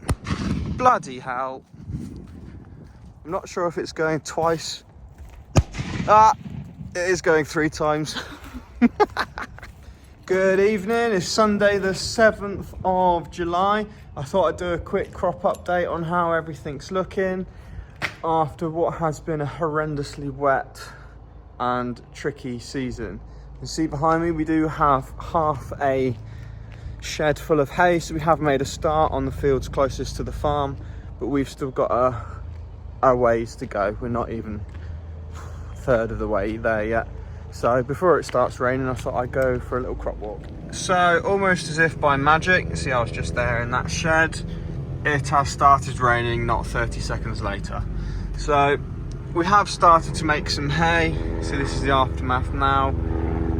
that. Bloody hell. I'm not sure if it's going twice. Ah, it is going 3 times. Good evening, it's Sunday the 7th of July. I thought I'd do a quick crop update on how everything's looking after what has been a horrendously wet and tricky season. You can see behind me we do have half a shed full of hay, so we have made a start on the fields closest to the farm, but we've still got a ways to go. We're not even a third of the way there yet. So before it starts raining, I thought I'd go for a little crop walk. So almost as if by magic, you see I was just there in that shed, it has started raining not 30 seconds later. So we have started to make some hay. So this is the aftermath now.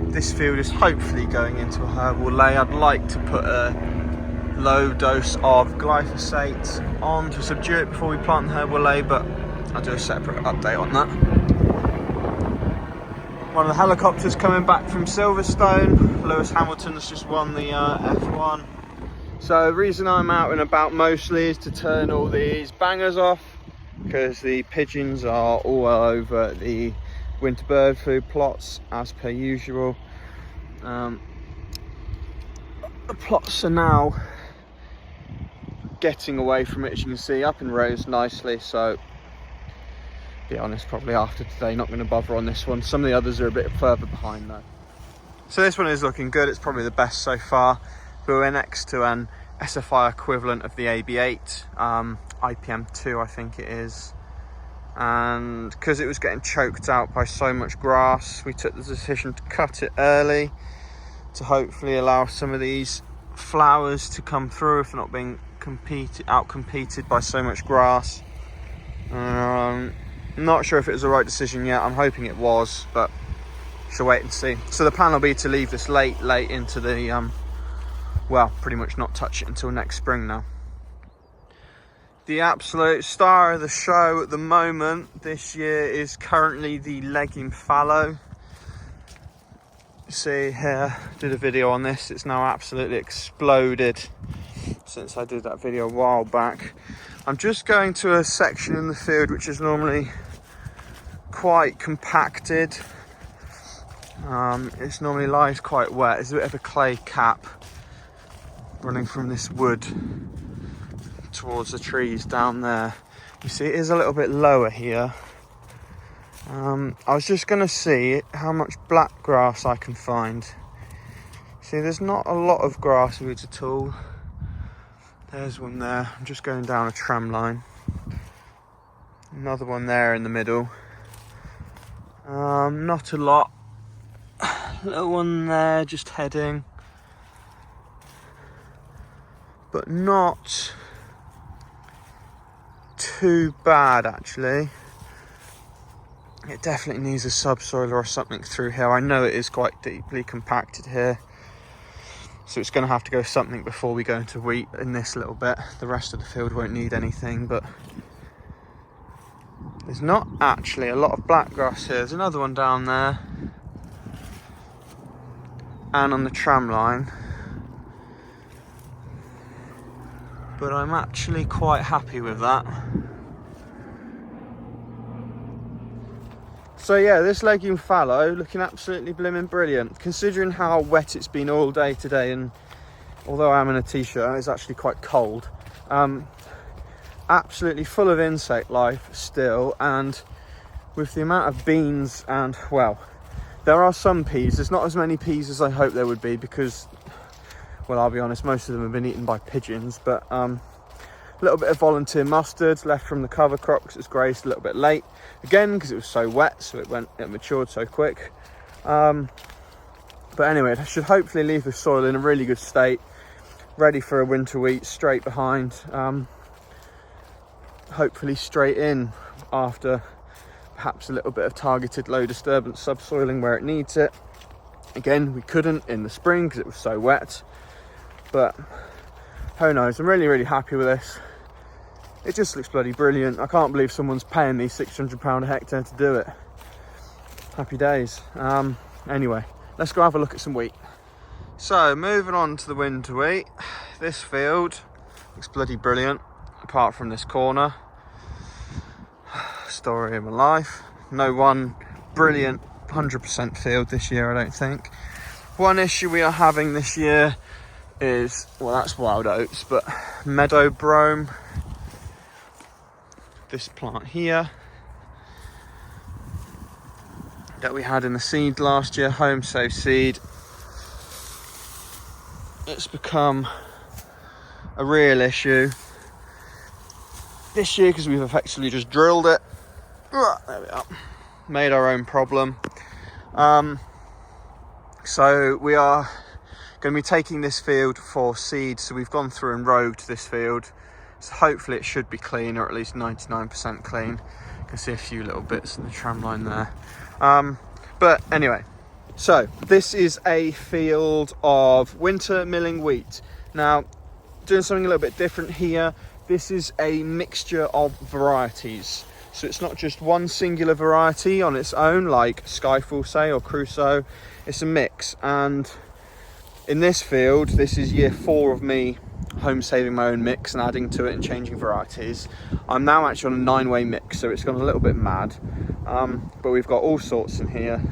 This field is hopefully going into a herbal lay. I'd like to put a low dose of glyphosate on to subdue it before we plant the herbal lay, but I'll do a separate update on that. One of the helicopters coming back from Silverstone. Lewis Hamilton's just won the F1. So the reason I'm out and about mostly is to turn all these bangers off, because the pigeons are all over the winter bird food plots as per usual. The plots are now getting away from it, as you can see, up in rows nicely. So be honest, probably after today not going to bother on this one. Some of the others are a bit further behind though. So this one is looking good. It's probably the best so far. But we're next to an SFI equivalent of the AB8, IPM2 I think it is, and because it was getting choked out by so much grass, we took the decision to cut it early to hopefully allow some of these flowers to come through if they're not being out-competed by so much grass. Not sure if it was the right decision yet. I'm hoping it was, but shall wait and see. So the plan will be to leave this late into the well, pretty much not touch it until next spring now. The absolute star of the show at the moment this year is currently the Legume fallow. You see here, did a video on this. It's now absolutely exploded since I did that video a while back. I'm just going to a section in the field which is normally quite compacted. It normally lies quite wet. There's a bit of a clay cap running from this wood towards the trees down there. You see it is a little bit lower here. I was just going to see how much black grass I can find. See, there's not a lot of grass weeds at all. There's one there. I'm just going down a tram line. Another one there in the middle. Not a lot. Little one there just heading. But not too bad actually. It definitely needs a subsoil or something through here. I know it is quite deeply compacted here, so it's going to have to go something before we go into wheat in this little bit. The rest of the field won't need anything, but there's not actually a lot of black grass here. There's another one down there and on the tram line, but I'm actually quite happy with that. So yeah, this legume fallow looking absolutely blooming brilliant, considering how wet it's been all day today, and although I'm in a t-shirt, it's actually quite cold. Absolutely full of insect life still, and with the amount of beans and, well, there are some peas. There's not as many peas as I hoped there would be because, well, I'll be honest, most of them have been eaten by pigeons, but a little bit of volunteer mustard left from the cover crop because it's grazed a little bit late again because it was so wet, so it matured so quick. But anyway, it should hopefully leave the soil in a really good state, ready for a winter wheat straight behind. Hopefully straight in after perhaps a little bit of targeted low disturbance subsoiling where it needs it. Again, we couldn't in the spring because it was so wet, but who knows. I'm really happy with this. It just looks bloody brilliant. I can't believe someone's paying me £600 a hectare to do it. Happy days. Anyway, let's go have a look at some wheat. So moving on to the winter wheat. This field Looks bloody brilliant, apart from this corner. Story of my life. No one brilliant 100% field this year, I don't think. One issue we are having this year is, well, that's wild oats, but meadow brome. This plant here that we had in the seed last year, home sow seed, it's become a real issue this year because we've effectively just drilled it. There we are. Made our own problem. So we are going to be taking this field for seed. So we've gone through and rogued this field. So hopefully it should be clean, or at least 99% clean. You can see a few little bits in the tram line there. But anyway, so this is a field of winter milling wheat. Now, doing something a little bit different here. This is a mixture of varieties. So it's not just one singular variety on its own, like Skyfall, say, or Crusoe. It's a mix. And in this field, this is year 4 of me home saving my own mix and adding to it and changing varieties. I'm now actually on a 9-way mix, so it's gone a little bit mad. But we've got all sorts in here,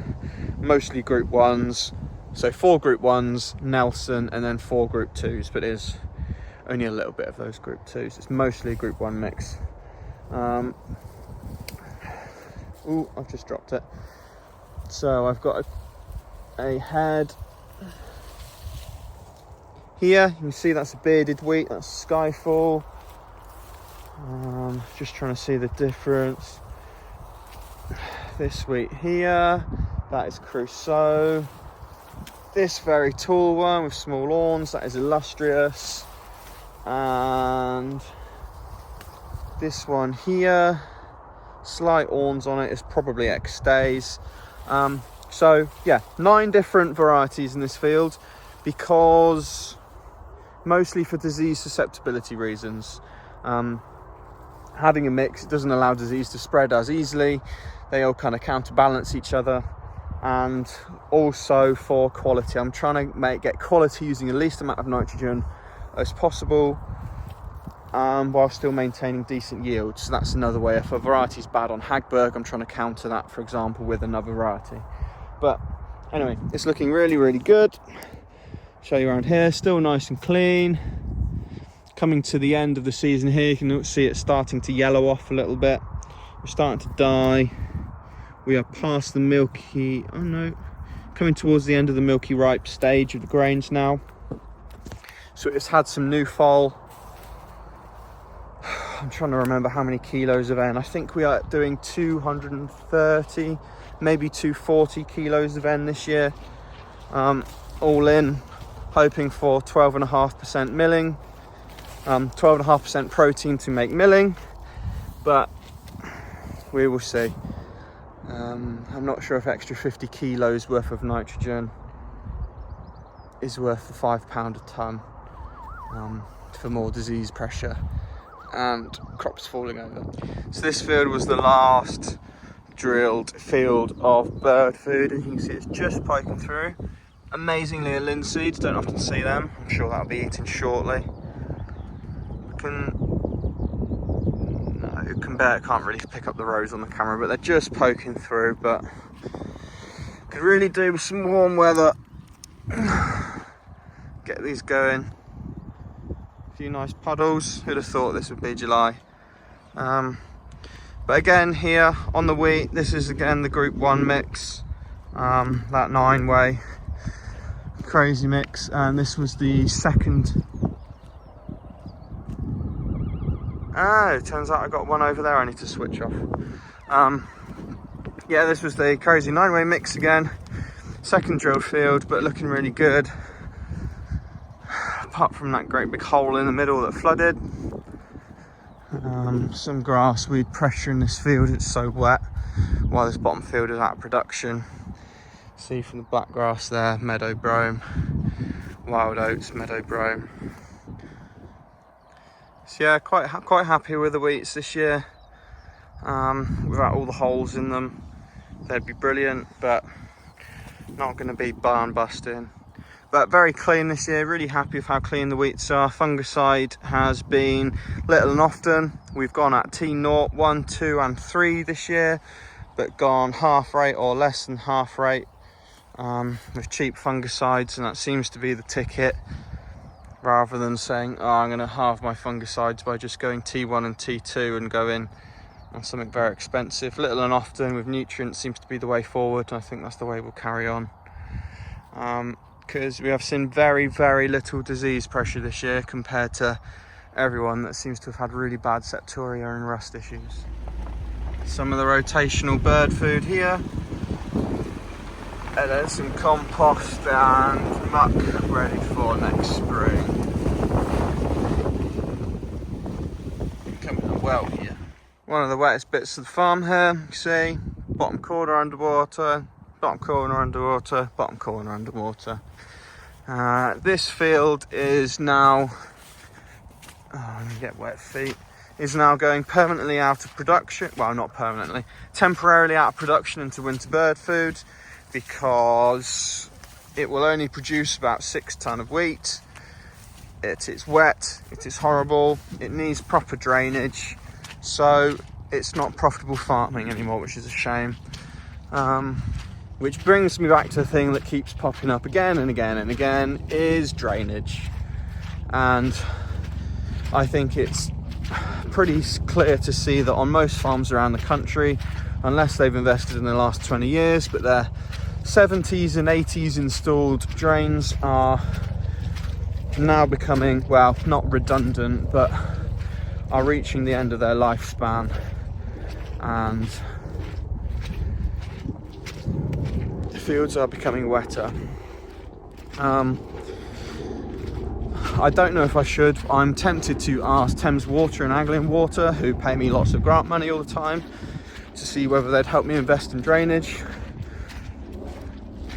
mostly group 1s. So 4 group 1s, Nelson, and then 4 group 2s, but there's only a little bit of those group 2s. It's mostly a group 1 mix. Ooh, I've just dropped it. So I've got a head here. You can see that's a bearded wheat, that's Skyfall. Just trying to see the difference. This wheat here, that is Crusoe. This very tall one with small horns, that is Illustrious. And this one here, slight horns on it, is probably X-Stays. So yeah, 9 different varieties in this field, because mostly for disease susceptibility reasons. Having a mix, it doesn't allow disease to spread as easily. They all kind of counterbalance each other. And also for quality, I'm trying to get quality using the least amount of nitrogen as possible, while still maintaining decent yields. So that's another way. If a variety is bad on Hagberg, I'm trying to counter that, for example, with another variety. But anyway, it's looking really, really good. Show you around here, still nice and clean. Coming to the end of the season here, you can see it starting to yellow off a little bit. We're starting to die. We are past the milky, oh no, coming towards the end of the milky ripe stage of the grains now. So it's had some new fall. I'm trying to remember how many kilos of N. I think we are doing 230, maybe 240 kilos of N this year. All in, hoping for 12.5% milling, 12.5% protein to make milling, but we will see. I'm not sure if extra 50 kilos worth of nitrogen is worth the £5 a tonne for more disease pressure and crops falling over. So this field was the last drilled field of bird food, and you can see it's just poking through. Amazingly, linseeds, don't often see them. I'm sure that'll be eaten shortly. Can't really pick up the rows on the camera, but they're just poking through. But could really do with some warm weather. Get these going. A few nice puddles. Who'd have thought this would be July? But again, here on the wheat, this is again the group 1 mix, that 9-way crazy mix, and this was the second. It turns out I got one over there I need to switch off. Yeah, this was the crazy 9-way mix again, second drilled field, but looking really good, apart from that great big hole in the middle that flooded. Some grass weed pressure in this field, it's so wet, while this bottom field is out of production. See from the black grass there, meadow brome, wild oats, meadow brome. So yeah, quite happy with the wheats this year. Without all the holes in them, they'd be brilliant, but not going to be barn busting. But very clean this year, really happy with how clean the wheats are. Fungicide has been little and often. We've gone at T0, 1, 2 and 3 this year, but gone half rate or less than half rate with cheap fungicides, and that seems to be the ticket, rather than saying, oh, I'm going to halve my fungicides by just going T1 and T2 and go in on something very expensive. Little and often with nutrients seems to be the way forward, and I think that's the way we'll carry on. Because we have seen very, very little disease pressure this year compared to everyone that seems to have had really bad septoria and rust issues. Some of the rotational bird food here. And then some compost and muck ready for next spring. Coming up well here. One of the wettest bits of the farm here, you see, bottom corner underwater, bottom corner underwater, bottom corner underwater. This field is now, let me get wet feet, is now going permanently out of production. Well, not permanently, temporarily out of production into winter bird food, because it will only produce about 6 tonnes of wheat. It is wet, it is horrible, it needs proper drainage, so it's not profitable farming anymore, which is a shame. Which brings me back to the thing that keeps popping up again and again and again, is drainage. And I think it's pretty clear to see that on most farms around the country, unless they've invested in the last 20 years, but their 70s and 80s installed drains are now becoming, well, not redundant, but are reaching the end of their lifespan, and the fields are becoming wetter. I don't know if I should. I'm tempted to ask Thames Water and Anglian Water, who pay me lots of grant money all the time, to see whether they'd help me invest in drainage.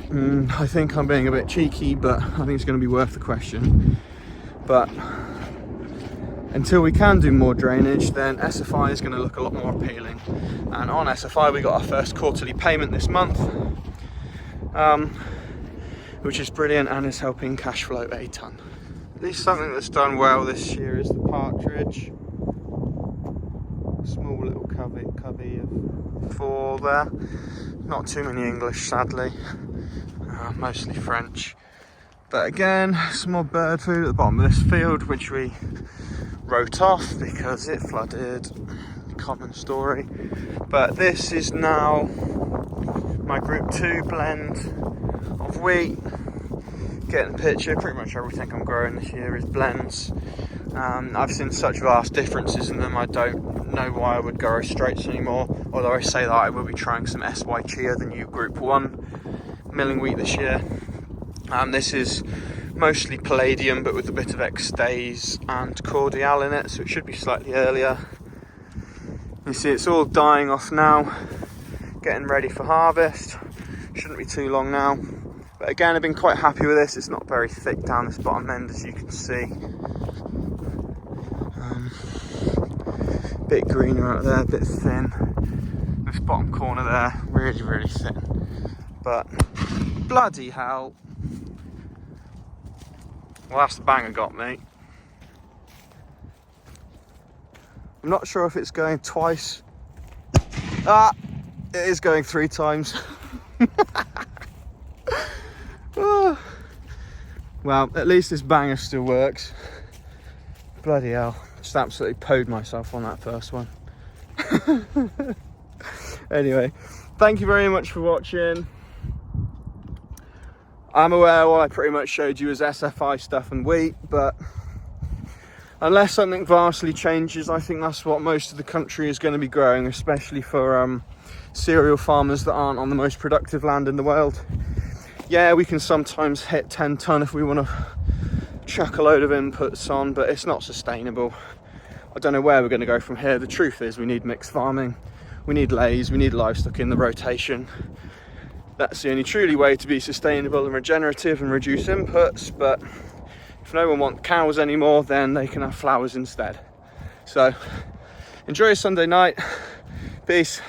I think I'm being a bit cheeky, but I think it's going to be worth the question. But until we can do more drainage, then SFI is going to look a lot more appealing. And on SFI we got our first quarterly payment this month, which is brilliant and is helping cash flow a ton. At least something that's done well this year is the partridge. Small little covey of 4 there. Not too many English, sadly. Mostly French. But again, some more bird food at the bottom of this field, which we wrote off because it flooded. Common story. But this is now my group 2 blend of wheat. Getting the picture, pretty much everything I'm growing this year is blends. I've seen such vast differences in them, I don't know why I would go straights anymore, although I say that I will be trying some SY Chia, the new group 1 milling wheat this year. This is mostly palladium, but with a bit of X-Stays and cordial in it, so it should be slightly earlier. You see it's all dying off now, getting ready for harvest. Shouldn't be too long now. But again, I've been quite happy with this. It's not very thick down this bottom end, as you can see. Bit greener out there, a bit thin. This bottom corner there, really, really thin. But bloody hell. Well, that's the banger got me. I'm not sure if it's going twice. Ah, it is going 3 times. Well, at least this banger still works. Bloody hell, just absolutely poed myself on that first one. Anyway, thank you very much for watching. I'm aware what I pretty much showed you is SFI stuff and wheat, but unless something vastly changes, I think that's what most of the country is going to be growing, especially for cereal farmers that aren't on the most productive land in the world. Yeah, we can sometimes hit 10 tonne if we want to chuck a load of inputs on, but it's not sustainable. I don't know where we're going to go from here. The truth is we need mixed farming, we need lays, we need livestock in the rotation. That's the only truly way to be sustainable and regenerative and reduce inputs. But if no one wants cows anymore, then they can have flowers instead. So enjoy your Sunday night. Peace.